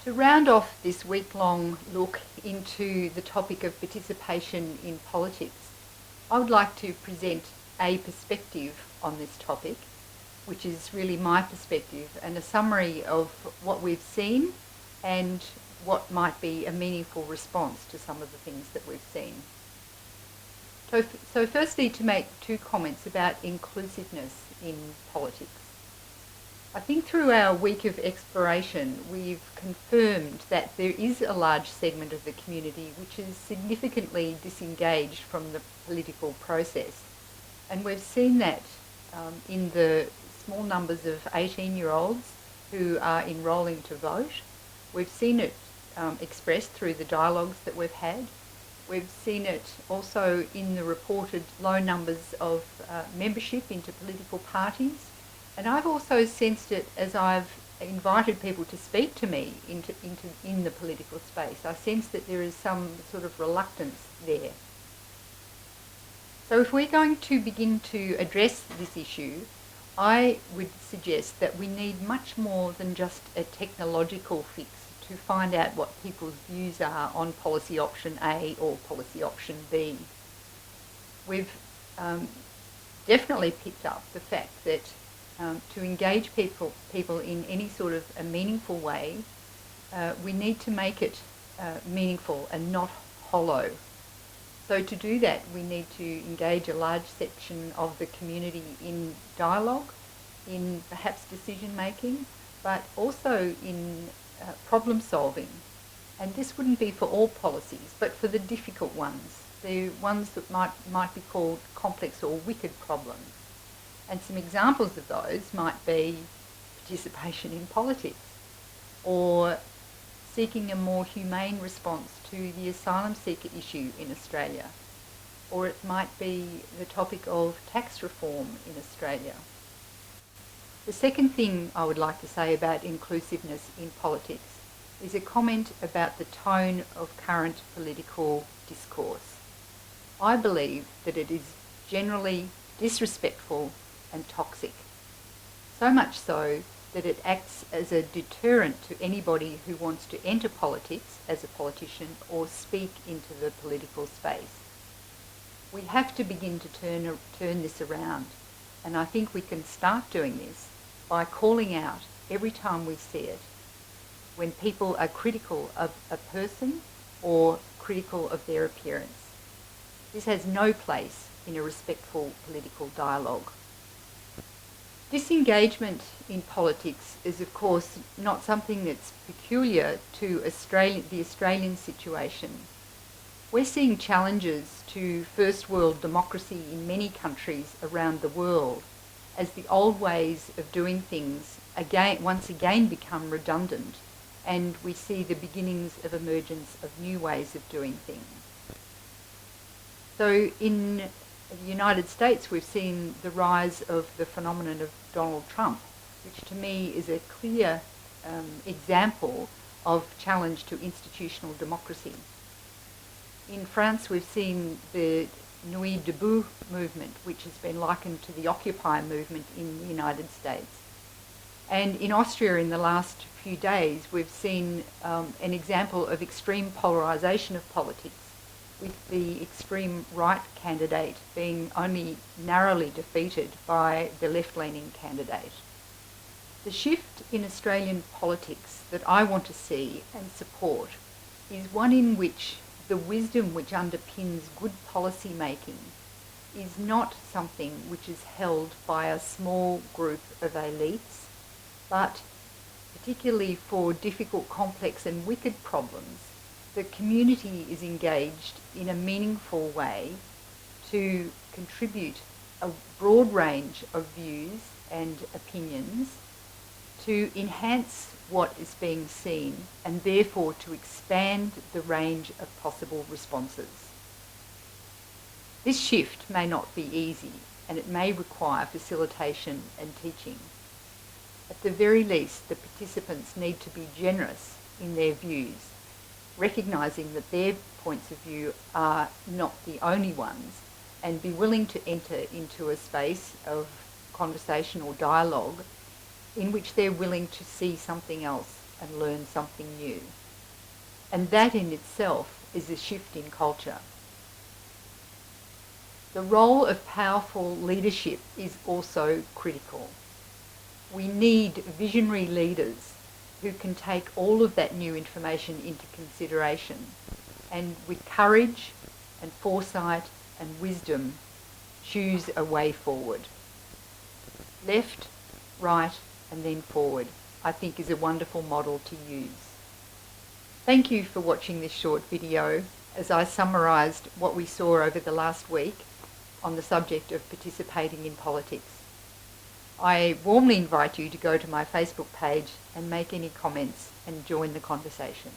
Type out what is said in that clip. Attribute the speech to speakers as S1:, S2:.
S1: To round off this week-long look into the topic of participation in politics, I would like to present a perspective on this topic, which is really my perspective, and a summary of what we've seen and what might be a meaningful response to some of the things that we've seen. So firstly, to make two comments about inclusiveness in politics. I think through our week of exploration, we've confirmed that there is a large segment of the community which is significantly disengaged from the political process. And we've seen that in the small numbers of 18-year-olds who are enrolling to vote. We've seen it expressed through the dialogues that we've had. We've seen it also in the reported low numbers of membership into political parties. And I've also sensed it as I've invited people to speak to me in the political space. I sense that there is some sort of reluctance there. So if we're going to begin to address this issue, I would suggest that we need much more than just a technological fix to find out what people's views are on policy option A or policy option B. We've definitely picked up the fact that to engage people in any sort of a meaningful way, we need to make it meaningful and not hollow. So to do that, we need to engage a large section of the community in dialogue, in perhaps decision making, but also in problem solving. And this wouldn't be for all policies, but for the difficult ones, the ones that might be called complex or wicked problems. And some examples of those might be participation in politics, or seeking a more humane response to the asylum seeker issue in Australia, or it might be the topic of tax reform in Australia. The second thing I would like to say about inclusiveness in politics is a comment about the tone of current political discourse. I believe that it is generally disrespectful and toxic, so much so that it acts as a deterrent to anybody who wants to enter politics as a politician or speak into the political space. We have to begin to turn this around, and I think we can start doing this by calling out every time we see it, when people are critical of a person or critical of their appearance. This has no place in a respectful political dialogue. Disengagement in politics is, of course, not something that's peculiar to the Australian situation. We're seeing challenges to first world democracy in many countries around the world as the old ways of doing things once again become redundant, and we see the beginnings of emergence of new ways of doing things. So in the United States, we've seen the rise of the phenomenon of Donald Trump, which to me is a clear example of challenge to institutional democracy. In France, we've seen the Nuit Debout movement, which has been likened to the Occupy movement in the United States. And in Austria, in the last few days, we've seen an example of extreme polarisation of politics, with the extreme right candidate being only narrowly defeated by the left-leaning candidate. The shift in Australian politics that I want to see and support is one in which the wisdom which underpins good policy making is not something which is held by a small group of elites, but particularly for difficult, complex and wicked problems, the community is engaged in a meaningful way to contribute a broad range of views and opinions to enhance what is being seen and therefore to expand the range of possible responses. This shift may not be easy, and it may require facilitation and teaching. At the very least, the participants need to be generous in their views, recognising that their points of view are not the only ones, and be willing to enter into a space of conversation or dialogue in which they're willing to see something else and learn something new. And that in itself is a shift in culture. The role of powerful leadership is also critical. We need visionary leaders who can take all of that new information into consideration and with courage and foresight and wisdom choose a way forward. Left, right and then forward, I think, is a wonderful model to use. Thank you for watching this short video as I summarised what we saw over the last week on the subject of participating in politics. I warmly invite you to go to my Facebook page and make any comments and join the conversation.